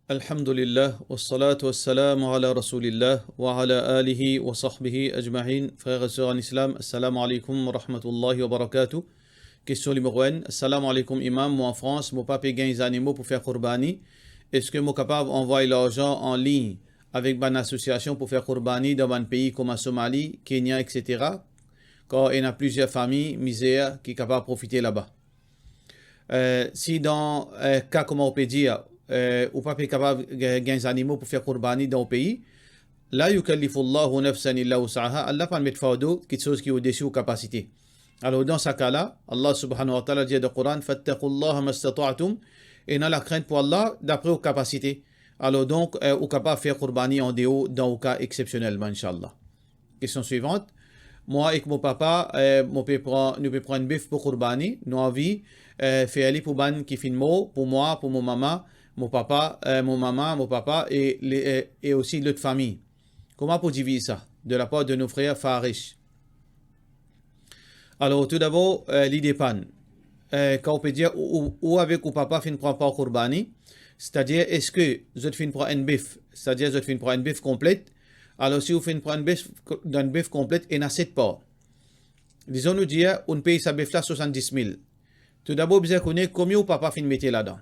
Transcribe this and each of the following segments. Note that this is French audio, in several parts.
Alhamdulillah, wassalatu wassalamu ala rasulillah wa ala alihi wa sahbihi ajma'in. Frères et sœurs en islam, assalamu alaikum wa rahmatullahi wa barakatuh. Question numéro 1. Assalamu alaikum imam, moi en France, mon papa gagne des animaux pour faire qurbani. Est-ce que moi capable d'envoyer l'argent en ligne avec une association pour faire qurbani dans un pays comme la Somalie, Kenya, etc. Quand il y a plusieurs familles misères qui sont capables de profiter là-bas. Si dans un cas comme on peut dire, ou pas capable de gagner des animaux pour faire qurbani dans le pays, là, yukallifullahu nafsan illa wus'aha, Allah pas mettre fardeau, quelque chose qui est au-dessus de capacité. Alors, dans ce cas-là, Allah subhanahu wa ta'ala dit dans le Coran, fattaqullaha mastata'tum, et dans la crainte pour Allah, d'après vos capacités. Alors, donc, ou capable de faire qurbani en déo dans le cas exceptionnel, Inch'Allah. Question suivante. Moi et mon papa, nous pouvons prendre un bif pour qurbani, nous avons fait aller pour ban qui fait mot, pour moi, pour mon maman, mon papa, mon maman, mon papa et aussi l'autre famille. Comment pour diviser ça? De la part de nos frères Farish. Alors, tout d'abord, l'idée pan. Quand on peut dire, ou avec ou papa fin prend pas qurbani, c'est-à-dire, est-ce que je fin prend un bif, c'est-à-dire, je fin prend un bif complète. Alors, si vous faites un bif complète, il y a 7 parts. Disons, nous dire, on paye sa bif là 70 000. Tout d'abord, vous connaissez combien ou papa fin mettre là-dedans.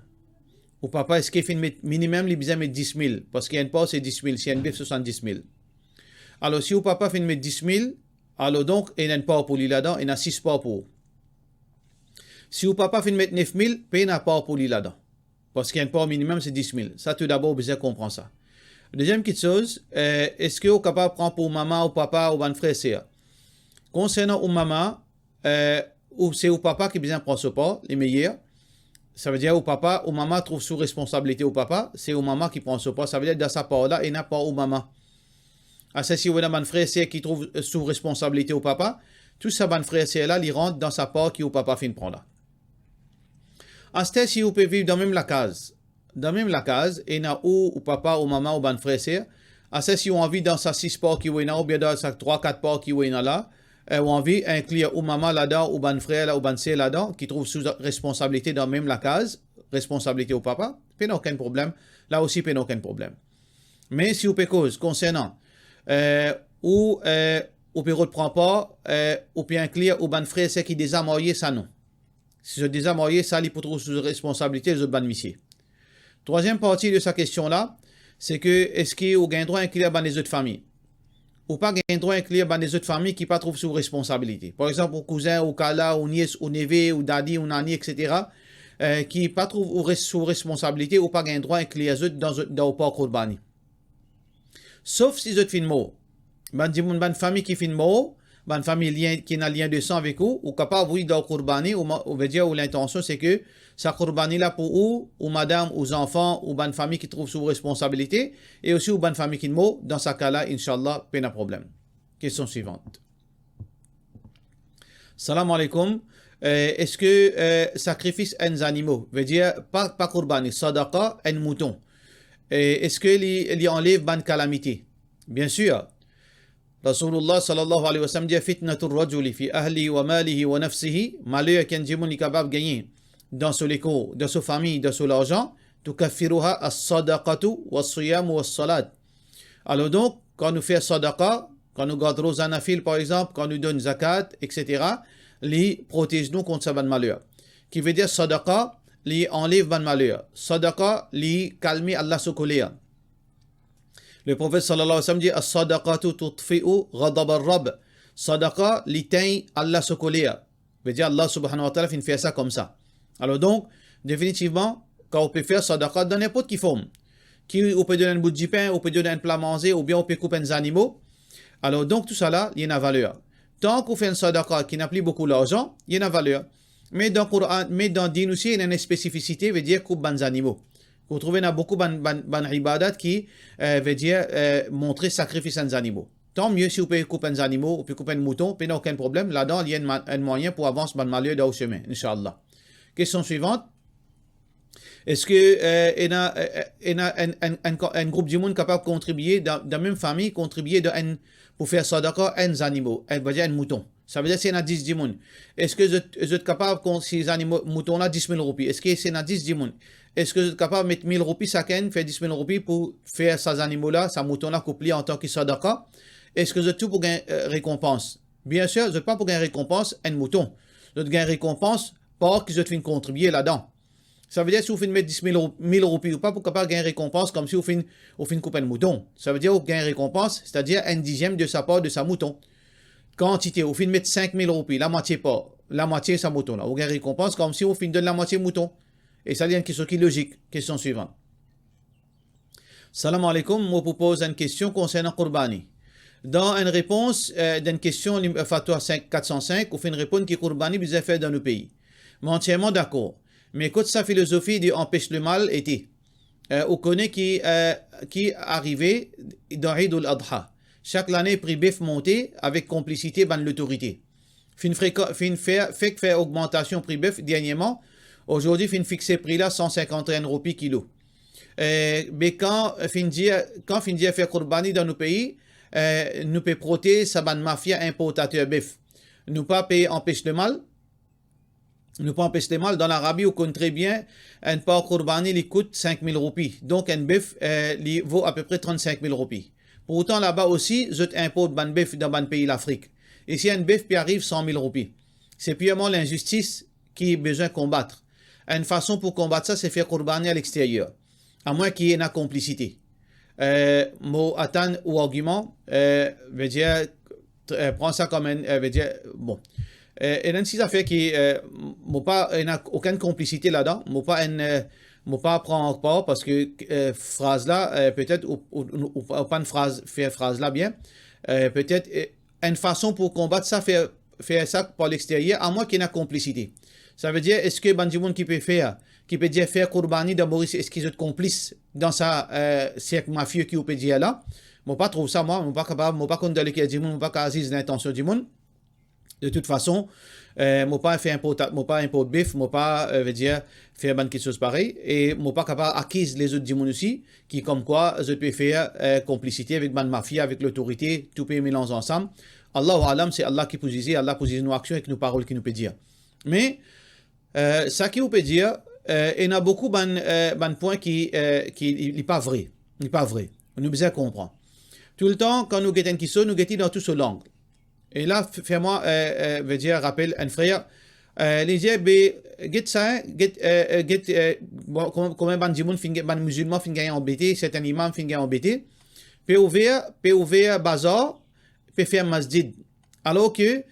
Ou papa, est-ce qu'il fait minimum, il besoin mettre 10 000, parce qu'il y a une part, c'est 10 000, s'il y a une bif, 70 000. Alors, si ou papa fait mettre 10 000, alors donc, il y a une part pour lui là-dedans, il y a 6 parts pour vous. Si ou papa fait mettre 9 000, il y a une part pour lui là-dedans. Parce qu'il y a une part minimum, c'est 10 000. Ça, tout d'abord, vous comprendre ça. Deuxième petite chose, est-ce que vous êtes capable de prendre pour maman ou papa ou un frère et sœur? Concernant ou maman, ou c'est au papa qui besoin prendre ce part, les meilleurs. Ça veut dire au papa, ou maman trouve sous responsabilité au papa, c'est au maman qui prend ce part. Ça veut dire dans sa part là, il n'a pas au maman. Ah, c'est si vous avez un frère et sœur qui trouve sous responsabilité au papa, tout ça, un frère et sœur là, il rentre dans sa part qui au papa fin prendre là. Ensuite, si vous pouvez vivre dans même la case, il y a ou papa, ou maman, ou ban frère, c'est. Assez si on envie dans sa 6 parts qui ou bien dans sa 3-4 parts qui ou là, ou envie inclure ou maman là-dedans, ou ban frère là, ou ban sœur là-dedans, qui trouve sous responsabilité dans même la case, responsabilité au papa, pas aucun problème. Là aussi, pas aucun problème. Mais si vous pouvez cause concernant, ou peut reprendre pas, ou peut inclure ou ban frère, c'est qui déjà marié, ça non. Si je déjà marié, ça, il peut trouver sous responsabilité les autres ban missiers. Troisième partie de sa question-là, c'est que est-ce qu'il y a un droit inclure dans les autres familles? Ou pas un droit inclure dans les autres familles qui ne pas trouvent sous responsabilité. Par exemple, au cousin, au kala, au nièce, au neveu, au dadi, au nani, etc., qui ne pas trouvent sous responsabilité ou pas un droit inclure les autres dans le parc qurbani. Sauf si les autres filment mot. Ban famille qui filme mot, ban famille qui a un lien de sang avec vous, ou capable, oui, dans le qurbani, ou veut dire, ou l'intention, c'est que sa qurbani là pour ou madame, ou enfants, ou bonne famille qui trouve sous responsabilité, et aussi ou bonne famille qui mot, dans ce cas-là, Inch'Allah, pas de problème. Question suivante. Salam alaikum. Est-ce que sacrifice un animaux, veut dire, pas qurbani, sadaqa, un mouton, est-ce qu'il y enlève bonne calamité? Bien sûr. Rasulullah sallallahu alayhi wa sallam dit fitnatur rajuli fi ahli wa malihi wa nafsihi, malheur qu'un djimoun est capable de gagner dans son écho, dans sa famille, dans son argent, tukaffiruha as-sadaqatu was-siyam was-salat. Alors donc, quand nous faisons sadaqa, quand nous gardons zanafil par exemple, quand nous donnons zakat, etc., les protège nous contre ce bon malheur. Qui veut dire sadaqa, les enlève bon malheur. Sadaqa, les calmer Allah se colère. Le prophète sallallahu alayhi wa sallam dit as-sadaqatu tutfi'u ghadab ar-rabb. Sadaqa, les teint Allah se colère. Veut dire Allah subhanahu wa ta'ala fait ça comme ça. Alors donc, définitivement, quand on peut faire sadaqa dans n'importe quelle forme, on peut donner un bout de pain, on peut donner un plat manger, ou bien on peut couper des animaux. Alors donc, tout ça là, il y a une valeur. Tant qu'on fait un sadaqa qui n'a plus beaucoup d'argent, il y a une valeur. Mais dans le Coran, mais dans le din aussi, il y a une spécificité, veut dire couper des animaux. Vous trouvez dans beaucoup de ibadat qui veut dire montrer sacrifice des animaux. Tant mieux si vous pouvez couper des animaux, vous pouvez couper un mouton, il n'y a aucun problème. Là-dedans, il y a un moyen pour avancer dans le malheur dans le chemin, Inch'Allah. Question suivante. Est-ce que il y a un groupe de monde capable de contribuer dans la même famille, contribuer pour faire sadaqa à un animaux, veut dire un mouton? Ça veut dire qu'il y en a 10 dimoun. Est-ce que vous êtes capable, ces animaux, moutons-là, 10 000 roupies? Est-ce que c'est 10 dimoun? est-ce que vous êtes capable de mettre 1000 roupies chacun, faire 10 000 roupies pour faire ces animaux-là, ces moutons-là, couplés en tant que sadaqa? Est-ce que vous êtes tout pour gagner récompense? Bien sûr, vous n'êtes pas pour gagner récompense un mouton. Vous êtes gagner récompense par que vous êtes fait contribuer là-dedans. Ça veut dire si vous faites mettre 10 000 roupies ou pas, pour capable gagner récompense comme si vous faites couper un mouton. Ça veut dire que vous gagnez récompense, c'est-à-dire un dixième de sa part de sa mouton. Quantité, vous faites mettre 5 000 roupies, la moitié pas, la moitié sa mouton là. Vous gagnez récompense comme si vous faites donner la moitié mouton. Et ça, il y a une question qui est logique. Question suivante. Salam alaikum, je vous propose une question concernant Qurbani. Dans une réponse d'une question Fatwa 405, vous faites une réponse qui Qurbani bien fait dans le pays. Mais entièrement d'accord. Mais écoute, sa philosophie de empêche le mal était. On connaît qui arrivait dans Eid al-Adha. Chaque année, prix bif monté avec complicité dans l'autorité. Fin fait augmentation prix bif dernièrement. Aujourd'hui, fin fixé prix là 151 roupies kilo. Mais quand fin dit faire Qurbani dans nos pays, nous peut protéger sa ban mafia importateur bif. Nous pas payer empêche le mal. Nous pas empêcher le mal. Dans l'Arabie, on connaît très bien un porc Qurbani il coûte 5 000 roupies. Donc un bif il vaut à peu près 35 000 roupies. Pour autant, là-bas aussi, je importe ban bif dans ban pays l'Afrique. Ici, un bif qui arrive 100 000 roupies. C'est purement l'injustice qui est besoin de combattre. Une façon pour combattre ça, c'est faire Qurbani à l'extérieur. À moins qu'il y ait une complicité. Mon attendre ou argument, veut dire, prends ça comme un, veut dire, bon. Et dans ces affaires qui, pas, il n'y a aucune complicité là-dedans, pas prendre part parce que phrase là, peut-être, ou pas une phrase, faire phrase là bien, peut-être, une façon pour combattre ça, faire ça par l'extérieur, à moins qu'il y ait une complicité. Ça veut dire, est-ce que Bandimoun qui peut dire faire Qurbani de Maurice, est-ce qu'ils sont complices dans sa cercle mafieux qui peut dire là? Moi, pas trouve ça, moi pas capable, moi, pas contre le qui dit, moi, pas quasi l'intention du monde. De toute façon, moi, pas fait moi, pas import bif, moi, pas, veut dire, faire quelque chose pareil, et moi, pas capable acquise les autres du monde aussi, qui, comme quoi, je peux faire complicité avec ban mafia, avec l'autorité, tout peut mélanger ensemble. Allahu alam, c'est Allah qui positionne, Allah positionne nos actions avec nos paroles qui nous peut dire. Mais, ça qui vous peut dire, il y a beaucoup de points qui n'est pas vrai. Il n'est pas vrai. On nous besoin comprendre. Tout le temps, quand nous guettons qui sont, nous guettons dans tout ce langue. Et là, fais-moi, veut dire, rappel, un frère, les gens, get ça, comment ban musulman fin gagner embêté, certains imams fin gagner embêté, peut ouvrir bazar, peut faire masjid. Alors que,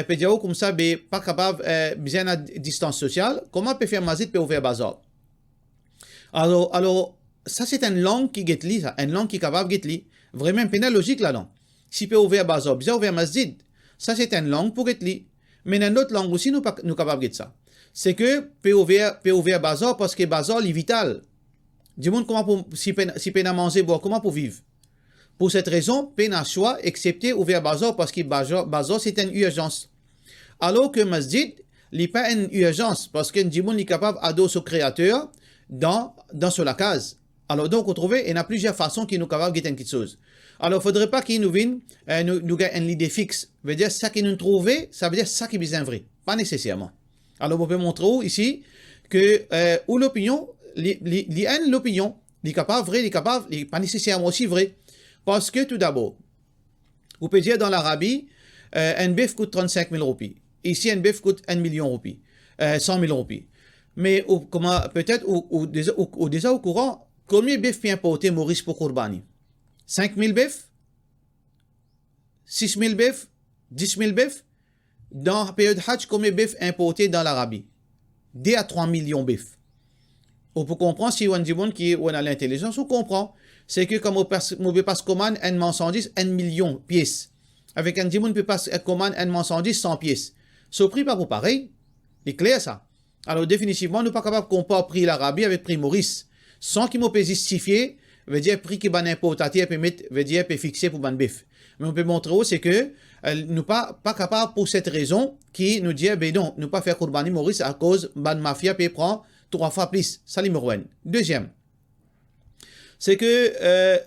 peut dire comme ça, pas capable, bien à distance sociale, comment peut faire masjid, peut ouvrir bazar? Alors, ça c'est une langue qui get li, ça, une langue qui est capable de get li. Vraiment, une pénale logique là-dedans. Si peut ouvrir bazar, bien ouvrir masjid, ça c'est une langue pour get li. Mais dans notre langue aussi, nous capables de get ça. C'est que peut ouvrir bazar parce que bazar est vital. Du monde comment pour si peine à manger, boire, comment pour vivre? Pour cette raison, peine à choix, excepté ouvrir bazar parce que bazar c'est une urgence. Alors que masjid, n'est pas une urgence parce que du monde est capable d'adosser au créateur dans la case. Alors donc, vous trouvez, il y a plusieurs façons qui nous capables de faire quelque chose. Alors, il ne faudrait pas qu'il nous vienne, nous gagne une idée fixe. Ça veut dire, ça qu'il nous trouve, ça veut dire ça qui est bien vrai. Pas nécessairement. Alors, on peut montrer ici que, où l'opinion, l'opinion, il est capable vrai, il est capable, il n'est pas nécessairement aussi vrai. Parce que, tout d'abord, vous pouvez dire dans l'Arabie, un bœuf coûte 35 000 roupies. Ici, un bœuf coûte 1 million roupies, 100 000 roupies. Mais, peut-être, déjà au courant, combien de bœufs peut importer Maurice pour Qurbani? 5 000 bœufs? 6 000 bœufs? 10 000 bœufs? Dans la période Hajj, combien de bœufs importés dans l'Arabie? 2 à 3 millions de bœufs. On peut comprendre si on a l'intelligence, on comprend. C'est que comme on peut pas commander un marchandise 1 million de pièces. Avec un dimon, on peut pas commander un marchandise 100 pièces. Ce prix pas pour pareil. C'est clair ça. Alors définitivement, nous ne sommes pas capables de comparer prix l'Arabie avec prix Maurice. Sans qu'il peut justifier, veut dire prix qui est importateur veut dire peut fixer pour ban bif. Mais on peut montrer aussi c'est que nous pas capable pour cette raison qui nous dit ben non, nous pas faire Qurbani Maurice à cause ban mafia peut prendre 3 fois plus. Ça numéro 1. Deuxième, c'est que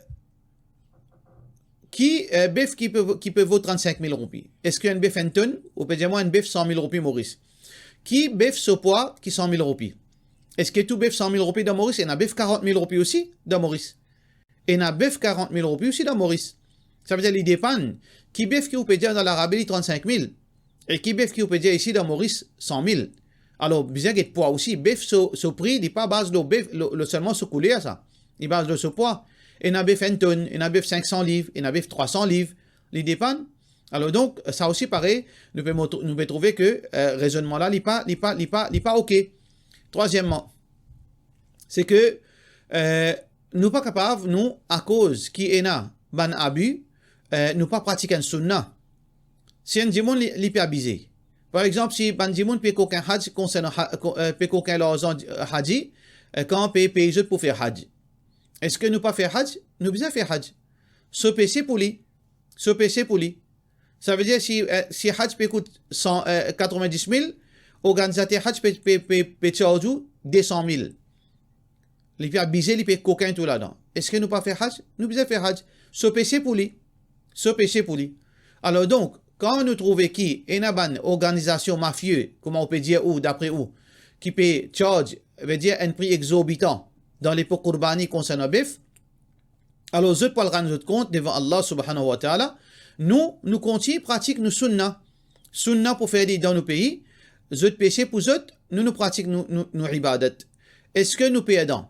bif qui peut vaut 35 000 roupies. Est-ce qu'un bif 1 tonne ou peut dire moi un bif 100 000 roupies Maurice? Qui bif ce poids qui 100 000 roupies? Est-ce que tout bœuf 100 000 roupies dans Maurice? Et n'a bœuf 40 000 roupies aussi dans Maurice. Et n'a bœuf 40 000 roupies aussi dans Maurice. Ça veut dire qu'il dépend. Qui bœuf qui vous peut dire dans l'Arabie 35 000. Et qui bœuf qui vous peut dire ici dans Maurice 100 000. Alors, bien qu'il y ait poids aussi, bœuf, ce prix, il n'est pas base de bœuf, seulement ce coulé à ça. Il base de ce poids. Et n'a bœuf 1 tonne, et n'a bœuf 500 livres, et n'a bœuf 300 livres. Il dépend. Alors donc, ça aussi pareil, nous pouvons trouver que raisonnement là, il n'est pas OK. Troisièmement, c'est que nous pas capables, nous, à cause qui est là, ban abus, nous pas pratiquer un sunna. Si un dimon li peut abuser. Par exemple, si ban dimon peut qu'aucun hajj concernant peut qu'aucun l'argent haji quand on peut payer pour faire hajj. Est-ce que nous pas faire hajj? Nous besoin faire hajj. Ce PC pour lui. Ce PC pour lui. Ça veut dire si hajj peut coûter 90 000, organisateur hajj peut charger 200 000. Il peut abuser, il peut coquin tout là-dedans. Est-ce que nous pas faire hajj? Nous besoin faire hajj. Ce PC pour lui. Ce PC pour lui. Alors donc, quand nous trouvons qui est une organisation mafieuse, comment on peut dire, ou d'après où, qui peut charge, veut dire un prix exorbitant dans l'époque Qurbani concernant bif, alors je peux le rendre compte devant Allah subhanahu wa ta'ala, nous continuons pratiquer nos sunnah. Sunnah pour faire dans nos pays, je péché pour eux, nous pratiquons nos ibadat. Est-ce que nous payons?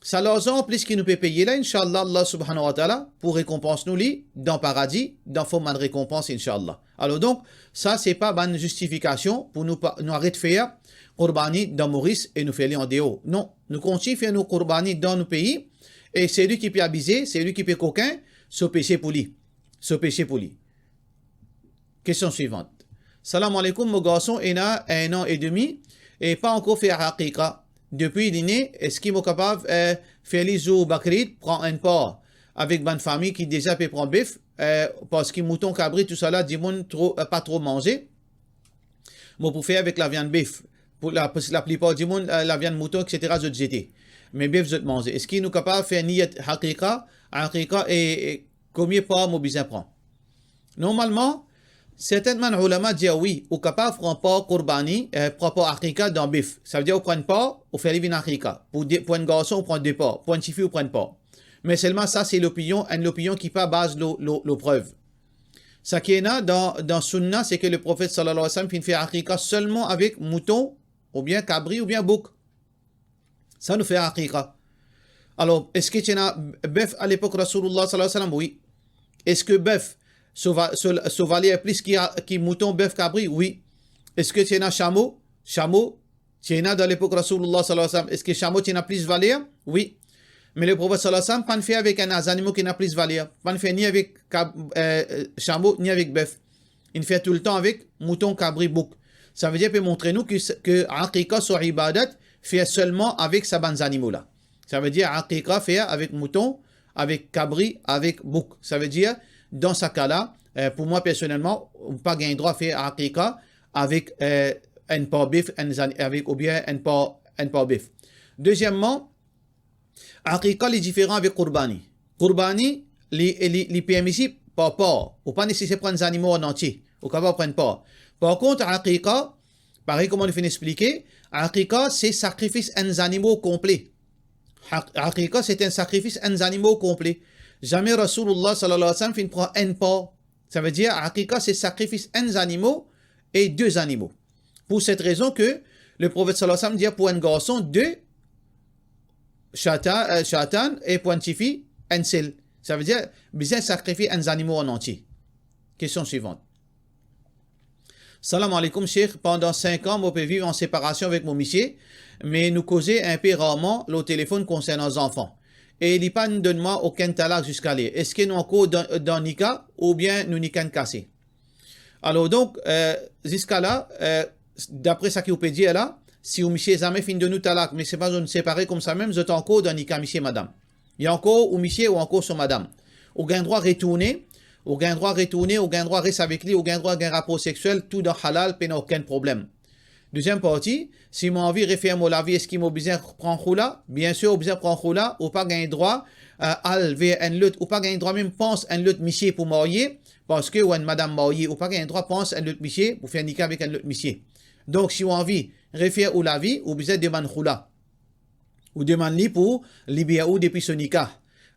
Ça leur en plus qui nous peut payer là, Inch'Allah, Allah subhanahu wa ta'ala, pour récompense nous li, dans paradis, dans forme de récompense, Inch'Allah. Alors donc, ça, c'est pas une justification pour nous arrêter de faire Qurbani dans Maurice et nous faire en déo. Non, nous continuons à faire nos Qurbani dans nos pays, et c'est lui qui peut abuser, c'est lui qui peut coquin, ce péché pour lui. Ce péché pour lui. Question suivante. Salam alaikum, mon garçon est né 1 an et demi, et pas encore fait Haqiqa. Depuis l'inné, est-ce qu'il est capable de faire les jours Bakrid, prendre un part avec une famille qui déjà peut prendre bif, parce que mouton, cabri, tout ça là, dit pas trop manger. Mais pour faire avec la viande bif, pour la plupart du monde, la viande mouton, etc., je jeter. Mais bif, je manger. Est-ce qu'il est capable de faire niyat haqiqa et combien part mon besoin prend? Normalement, certainement, les ulama disent oui, ou capable de prendre part Qurbani, propre haqiqa dans bif. Ça veut dire, on prend part, on fait une haqiqa. Pour un garçon, on prend 2 parts. Pour une fille, on prend part. Mais seulement ça, c'est l'opinion qui pas base la preuve. Ce qui est là dans Sunna, c'est que le prophète sallallahu alayhi wa sallam fait haqiqa seulement avec mouton, ou bien cabri, ou bien bouc. Ça nous fait haqiqa. Alors, est-ce que tu as bœuf à l'époque Rasulullah sallallahu alayhi wa sallam? Oui. Est-ce que bœuf sauvaler plus qui mouton, bœuf, cabri? Oui. Est-ce que tu as chameau? Chameau, tu as dans l'époque Rasulullah sallallahu alayhi wa sallam. Est-ce que chameau, tu as plus valeur? Oui. Mais le prophète sallallahu alayhi wa sallam, pas fait avec un animal qui n'a plus valeur. Pas fait ni avec chameau, ni avec bœuf. Il fait tout le temps avec mouton, cabri, bouc. Ça veut dire, peut montrer nous que Aqiqa sur ibadat fait seulement avec ces bons animaux-là. Ça veut dire, Aqiqa fait avec mouton, avec cabri, avec bouc. Ça veut dire, dans ce cas-là, pour moi personnellement, on n'a pas droit à faire Aqiqa avec un porc bif, ou bien un porc bif. Deuxièmement, Aqiqa est différent avec Qurbani. Qurbani, les permis pas porc, ou pas nécessaire prendre des animaux en entier, ou capable prendre porc. Par contre, Aqiqa, pareil comme on vient d'expliquer, Aqiqa, c'est sacrifice des animaux complets. Aqiqa, c'est un sacrifice des animaux complets. Jamais Rasulullah sallallahu alayhi wa sallam fin prend un porc. Ça veut dire, Aqiqa, c'est sacrifice des animaux et 2 animaux. Pour cette raison que le prophète sallallahu alayhi wa sallam dit pour un garçon 2 chatan et pour une fille un seul. Ça veut dire, bien sacrifier des animaux en entier. Question suivante. Salam alaikum, Cheikh. Pendant 5 ans, moi, je peux vivre en séparation avec mon monsieur, mais nous causer un peu rarement le téléphone concernant nos enfants. Et il n'y a pas de moi aucun talak jusqu'à là. Est-ce que nous encore dans Nika ou bien nous Nika cassé? Alors donc, jusqu'à là, d'après ce qu'il peut dire là, si vous monsieur jamais fin de nous talak, mais c'est pas nous séparer comme ça même, vous êtes encore dans Nika, monsieur, madame. Il y a encore ou monsieur ou encore sur madame. Vous avez droit à retourner. Ou gain droit retourner, ou gain droit rester avec lui, ou gain droit à un rapport sexuel, tout dans halal, pas aucun problème. Deuxième partie, si mon envie refaire mon lavi, est-ce qu'il m'a besoin de prendre khoula? Bien sûr, ou besoin de prendre khoula, ou pas gain droit à lever un lutte, ou pas gain droit même pense un lutte monsieur pour marier, parce que ou une madame mariée, ou pas gain droit pense un lutte pour faire niquer avec un lutte monsieur. Donc, si on envie refaire ou lavi, ou besoin de demander khoula. ou demande-lui pour libérer ou depuis son nikah.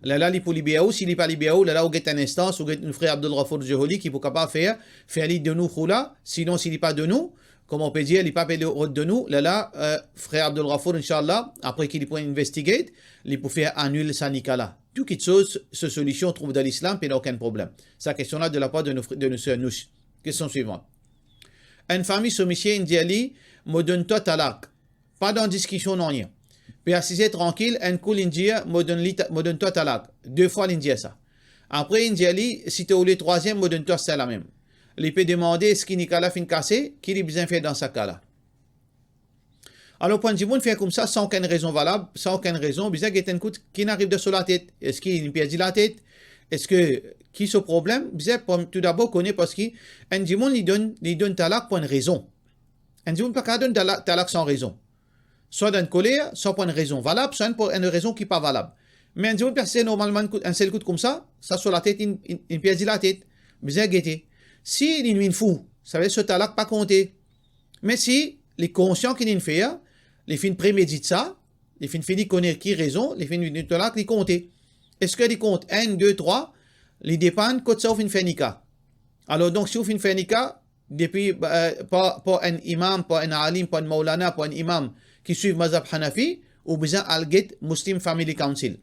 Là, il pour libérer ou s'il n'est pas libéré ou là, il y a une instance ou un frère Abdul Ghafour Joholi qui est capable de faire l'île de nous khoula. Sinon, s'il n'est pas de nous, comme on peut dire, il n'est pas de nous, là, frère Abdul Ghafour, Inch'Allah, après qu'il peut investiguer, il peut faire annuler sa nikah là. Tout quelque chose, cette solution trouve dans l'islam, et il n'y a aucun problème. C'est la question là de la part de nos sœurs Nouch. Question suivante. Une famille monsieur indiali me donne toi talak. Pas dans discussion, non rien. Puis assis tranquille, un coup l'india me donne toi talak. 2 fois l'india ça. Après indiali, si tu es au lieu troisième, me donne toi c'est la même. Il peut demander est-ce qu'il n'y a pas fin cassé, qu'il est bien fait dans sa cas là. Alors, point de vue, fait comme ça sans aucune raison valable, sans aucune raison, bizarre qu'il y a un coup qui n'arrive de sur la tête. Est-ce qu'il perd la tête? Est-ce que, qui ce problème? Bizarre, tout d'abord, connaît parce qu'il lui donne talak pour une raison. Un ne peut pas donner talak sans raison. Soit d'une colère, soit pour une raison valable, soit pour une raison qui n'est pas valable. Mais un dimanche, personne normalement, un seul coup comme ça sur la tête, il perd la tête. Bizarre, guetter. Si il est fou, ça veut dire que ce talak pas compter. Mais si, les conscients qu'il est fait, les fins préméditent ça, les fins finissent connaître qui raison, les fins du talak, les compter. Est-ce que les comptes 1, 2, 3, les dépendent quand ça vous fait nikah. Alors donc, si vous faites nikah, depuis, pas un imam, pas un alim, pas un maulana, pas un imam qui suit mazhab Hanafi, ou besoin al-get Muslim Family Council.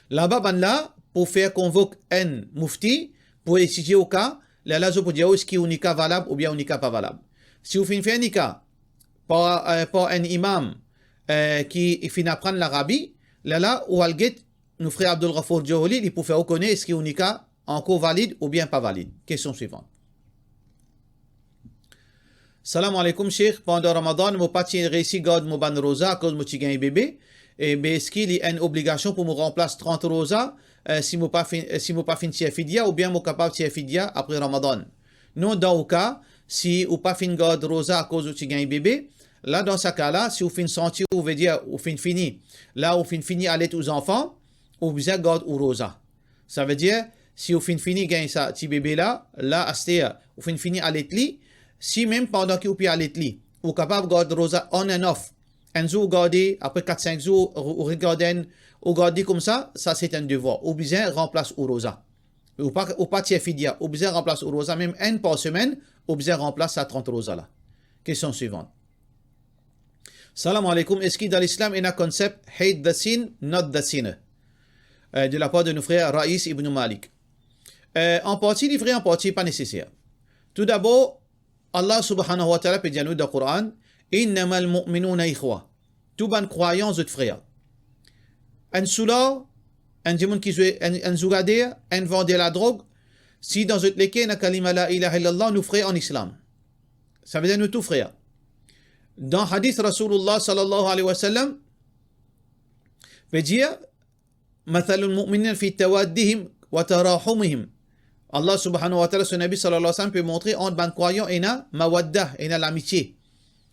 Là-bas, là, pour faire convoquer un mufti, pour étudier au cas, là, je peux dire est-ce qu'il y a un nikah valable ou bien un nikah pas valable. Si vous faites un nikah, par un imam qui finit apprendre l'Arabie, là, ou al-get, nous frère Abdul Ghafour Joholi, il peut faire reconnaître est-ce qu'il y a un nikah encore valide ou bien pas valide. Question suivante. Salam alaikum, Cheikh. Pendant Ramadan, mon parti réussi garde mon ban rosa à cause de mon petit bébé. Et est-ce qu'il y a une obligation pour me remplacer 30 rosa si je ne pas fin fidia ou bien je capable de fidia après Ramadan? Non, dans le cas, si vous pas fin garde rosa à cause de petit bébé, là, dans ce cas-là, si vous fin sentir, vous veut dire, vous fin fini, là, vous fin fini à l'aide aux enfants, vous besoin garde ou rosa. Ça veut dire, si vous fin fini gagne ça, petit bébé là, vous fin fini à l'aide li, si même pendant que vous pouvez à l'aide li, vous capable de garder rosa on and off, un jour garder, après 4-5 jours, vous regardez, ou garder comme ça c'est un devoir. Ou bien remplace ou rosa. Ou pas tiers fidia, ou bien remplace ou rosa, même un par semaine, ou bien remplace à 30 rosa là. Question suivante. Salam alaikum. Est-ce que dans l'islam, il y a un concept hate the sin, not the sinner? De la part de nos frères Raïs ibn Malik. En partie, les frères, en partie, pas nécessaire. Tout d'abord, Allah subhanahu wa ta'ala peut dire nous dans le Coran, Innama al-mu'minuna ikhwa. Tout ban croyant, zut frère. Un soula, un démon qui joue, un zougadir, un vendeur la drogue, si dans zut leke, na kalima la ilaha illallah, nous frères en islam. Ça veut dire nous tout frères. Dans hadith Rasulullah sallallahu alayhi wa sallam, peut dire, مثل المؤمنين في توادهم وتراحمهم. Allah subhanahu wa ta'ala, son Nabi sallallahu alayhi wa sallam peut montrer entre ban croyants et na mawadda, et na l'amitié,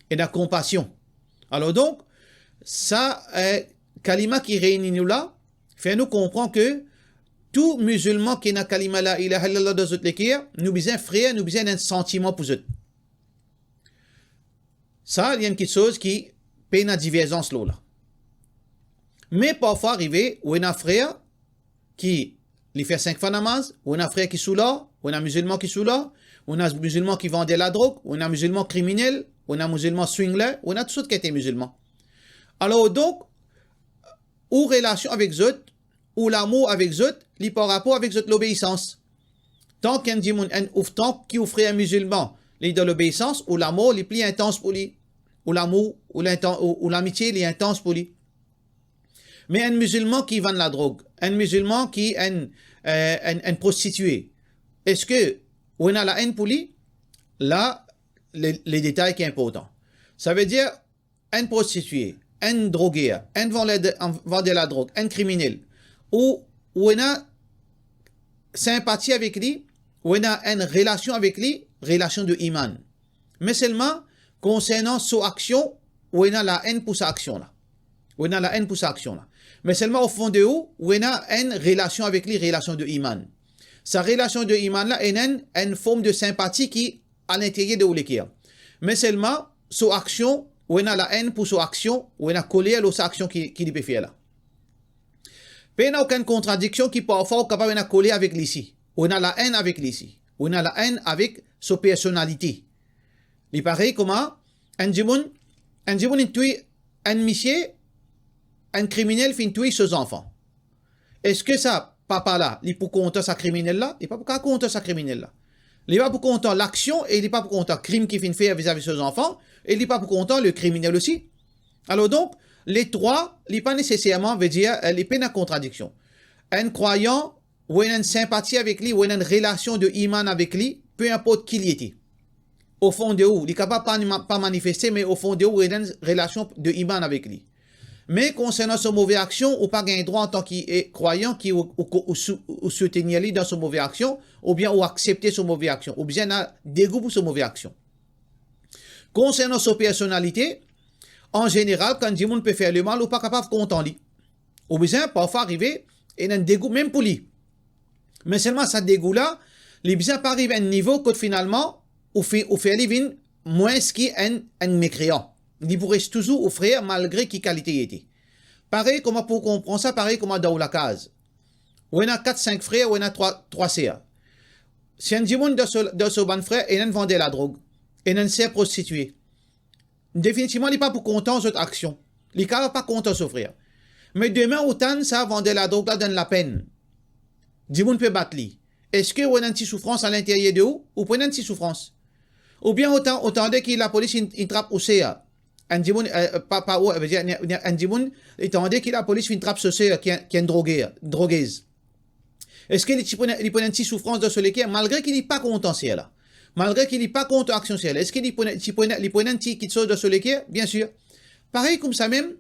et na compassion. Alors donc, ça, kalima qui réunit nous là, fait nous comprendre que tout musulman qui n'a kalima la ilaha illallah de zut l'équire, nous besoin frère, nous besoin d'un sentiment pour eux. Ça, il y a une petite chose qui paye la divergence là. Mais parfois arrivé, où il y a un frère qui il fait 5 fois namaz, ou un frère qui soula, ou un musulman qui soula, ou un musulman qui vendait la drogue, ou un musulman criminel, ou un musulman swingler, ou un tout ce qui était musulman. Alors donc, ou relation avec eux, ou l'amour avec eux, il par rapport avec eux l'obéissance. Tant qu'un dit tant qui offre un musulman, il de l'obéissance, ou l'amour, il est plus intense pour lui, ou l'amour, ou l'amitié, il est intense pour lui. Mais un musulman qui vend la drogue, un musulman qui est un prostitué, est-ce que on a la haine pour lui? Là, les détails qui sont importants. Ça veut dire un prostitué, un drogué, un vendeur de la drogue, un criminel, ou on a sympathie avec lui, ou on a une relation avec lui, relation de iman. Mais seulement concernant son action, où on a la haine pour sa action là. On a la haine pour sa action là. Mais seulement au fond de où on a une relation avec lui, relation de iman. Sa relation de iman là, est une forme de sympathie qui à l'intérieur de l'équerre. Mais seulement, son action ou on a la haine pour son action, ou on a collé à l'autre action qui peut faire là. Il n'y a aucune contradiction qui parfois est capable de coller avec l'ici. On a la haine avec l'ici. On a la haine avec sa personnalité. Il paraît comment un djimoun tue un monsieur, un criminel fin tuer ses enfants. Est-ce que ça, papa là, il peut compter sa criminel là? Il n'est pas pour compter sa criminel là. Il n'est pas pour compter l'action et il n'est pas pour compter le crime qu'il fait vis-à-vis de ses enfants et il n'est pas pour compter le criminel aussi. Alors donc, les trois, il n'est pas nécessairement, veut dire, il n'est pas une contradiction. Un croyant, ou une sympathie avec lui, ou une relation de iman avec lui, peu importe qui il était. Au fond de où, il n'est capable pas manifester, mais au fond de où, il y a une relation de iman avec lui. Mais concernant son mauvaise action, ou pas gain droit en tant que croyant qui ou soutenir lui dans son mauvaise action, ou bien ou accepter son mauvaise action, ou bien a dégoût pour son mauvaise action. Concernant sa personnalité, en général, quand Djimoun peut faire le mal, ou pas capable de compter lui. Ou bien, parfois arriver, et un dégoût même pour lui. Mais seulement ce dégoût-là, il bien pas arriver à un niveau que finalement, ou fait lui moins qu'un mécréant. Il pourrait toujours offrir malgré qui qualité il était. Pareil, comment pour comprendre ça, pareil comme dans la case. Où il y a 4-5 frères, où il y a 3 sœurs. Si un Djimoun de ce ban frère, il vendait la drogue, il s'est prostitué. Définitivement, il n'est pas pour content de cette action. Il n'est pas content de souffrir. Mais demain, autant ça vendait la drogue, là donne la peine. Djimoun peut battre lui. Est-ce que vous avez une petite souffrance à l'intérieur de vous ou pas une petite souffrance? Ou bien autant que la police trappe au CA. Un Djimoun, un Djimoun, attendez que la police trappe ce CA qui est une drogueuse. Est-ce qu'il a une petite souffrance de ce lequel, malgré qu'il n'est pas content c'est là? Malgré qu'il n'est pas contre action ciel. Est-ce qu'il y a une petite chose de ce lequel? Bien sûr. Pareil comme ça même,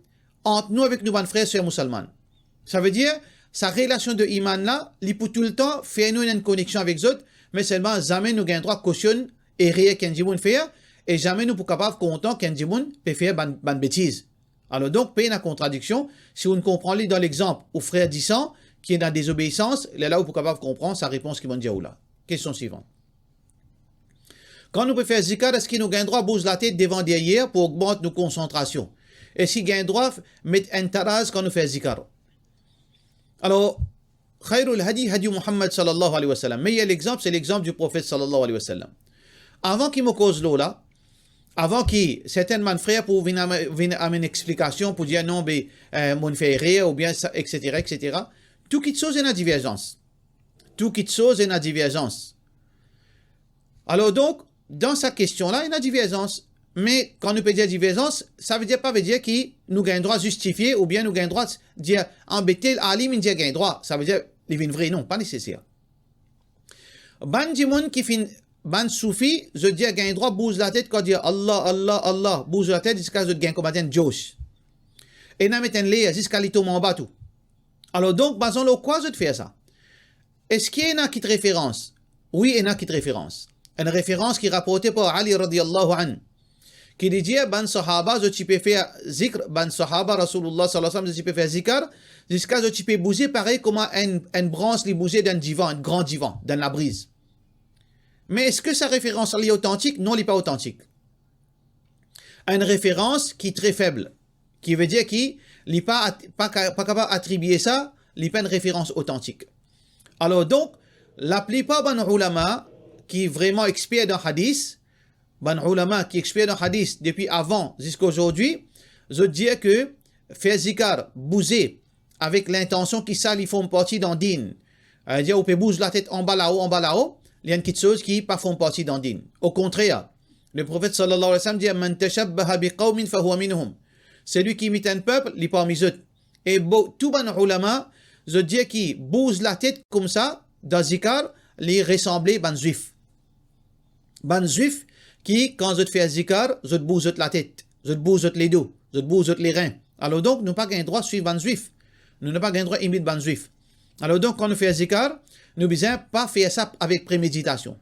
entre nous avec nos frères et sœurs musulmans. Ça veut dire, sa relation de iman là, il peut tout le temps faire nous une connexion avec les autres, mais seulement jamais nous gagnons droit caution et rien qu'un djimoun fait, et jamais nous pouvons capable content qu'un djimoun peut faire ban bêtise. Alors donc, pas une contradiction. Si on comprend dans l'exemple au frère disant qui est dans la désobéissance, là vous pouvez capable comprendre sa réponse qui va dire là. Question suivante. Quand nous pouvons faire zikar, est-ce qu'il nous gagne droit à bouger la tête devant derrière pour augmenter nos concentrations? Est-ce qu'il gagne droit à mettre un taraz quand nous faisons zikar? Alors, Khairul Hadi, Hadi Muhammad sallallahu alayhi wa sallam. Mais il y a l'exemple, c'est l'exemple du prophète sallallahu alayhi wa sallam. Avant qu'il me cause l'eau là, avant qu'il, certains frères pour venir amener une explication pour dire non, mais mon frère rire ou bien ça, etc., etc. Tout qui chose est une divergence. Tout qui chose est une divergence. Alors donc, dans sa question-là, il y a une divergence. Mais quand nous peut dire divergence, ça veut dire pas veut dire qu'il nous gagne droit justifier ou bien nous gagne droit dire embêter alim il dit gagne droit. Ça veut dire il vient vrai non, pas nécessaire. Ban djimoun qui fin ban soufi, je dis gagne droit bouge la tête quand dire Allah Allah Allah bouge la tête jusqu'à ce gagne comme dire Josh. Et n'a mettre un lait jusqu'à li tombe en bas tout. Alors donc, basons le quoi je te fais ça. Est-ce qu'il y a une petite référence? Oui, il y a une petite référence. Une référence qui est rapportée par Ali radiyallahu anhu. Qui dit, ban sahaba, je peux faire zikr, ban sahaba, Rasulullah sallallahu alayhi wa sallam, je peux faire zikr, jusqu'à ce que tu peux bouger pareil comme une branche qui bouger d'un divan, un grand divan, dans la brise. Mais est-ce que sa référence est authentique? Non, elle n'est pas authentique. Une référence qui est très faible, qui veut dire qu'il n'est pas capable d'attribuer ça, il n'est pas une référence authentique. Alors donc, la plupart des ulama qui vraiment experts dans hadith, ban ulama qui experts dans hadith depuis avant jusqu'à aujourd'hui, je dis que faire zikar, bouger avec l'intention qui ça, ils font partie d'un din. On peut bouger la tête en bas là-haut, il y a une petite chose qui pas font partie d'un din. Au contraire, le prophète sallallahu alayhi wa sallam dit man tashabbaha biqawmin fahuwa minhum. Celui qui imite un peuple, il est parmi eux. Et tout ban ulama, je dis qui bouge la tête comme ça dans zikar, les ressembler ban juif. Ban juif qui, quand je te fais zikar, je te bouge la tête, je te bouge les dos, je te bouge les reins. Alors donc, nous n'avons pas gain droit de suivre ban juif. Nous n'avons pas gain droit d'imiter ban juif. Alors donc, quand nous faisons zikar, nous ne devons pas faire ça avec préméditation.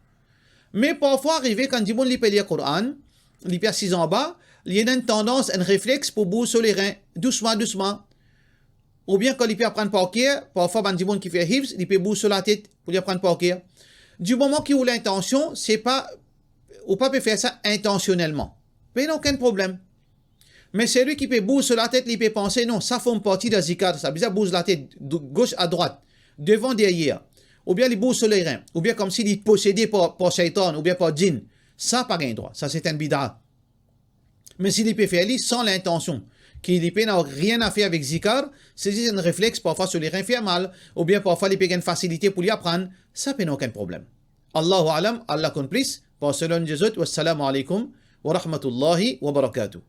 Mais parfois, arriver quand on lit le Coran, il y a 6 en bas, il y a une tendance, un réflexe pour bouger sur les reins, doucement, doucement. Ou bien quand il peut apprendre par cœur, parfois, quand il qui fait hifz, il peut bouger sur la tête pour lui apprendre par cœur. Du moment qu'il a l'intention, c'est pas, ou pas peut faire ça intentionnellement. Mais il n'y a aucun problème. Mais celui qui peut bouger la tête, il peut penser, non, ça fait partie de zikar, ça veut dire bouge la tête de gauche à droite, devant, derrière. Ou bien il bouge sur les reins, ou bien comme s'il est possédé par shaitan, ou bien par djinn. Ça, pas un droit. Ça, c'est un bid'a. Mais s'il peut faire sans l'intention, qu'il n'a rien à faire avec zikar, c'est juste un réflexe, parfois sur les reins fait mal, ou bien parfois il peut avoir une facilité pour y apprendre, ça peut aucun problème. Allahu alam, Allah complice, pour selon Jésus, wassalamu alaikum wa rahmatullahi wa barakatuh.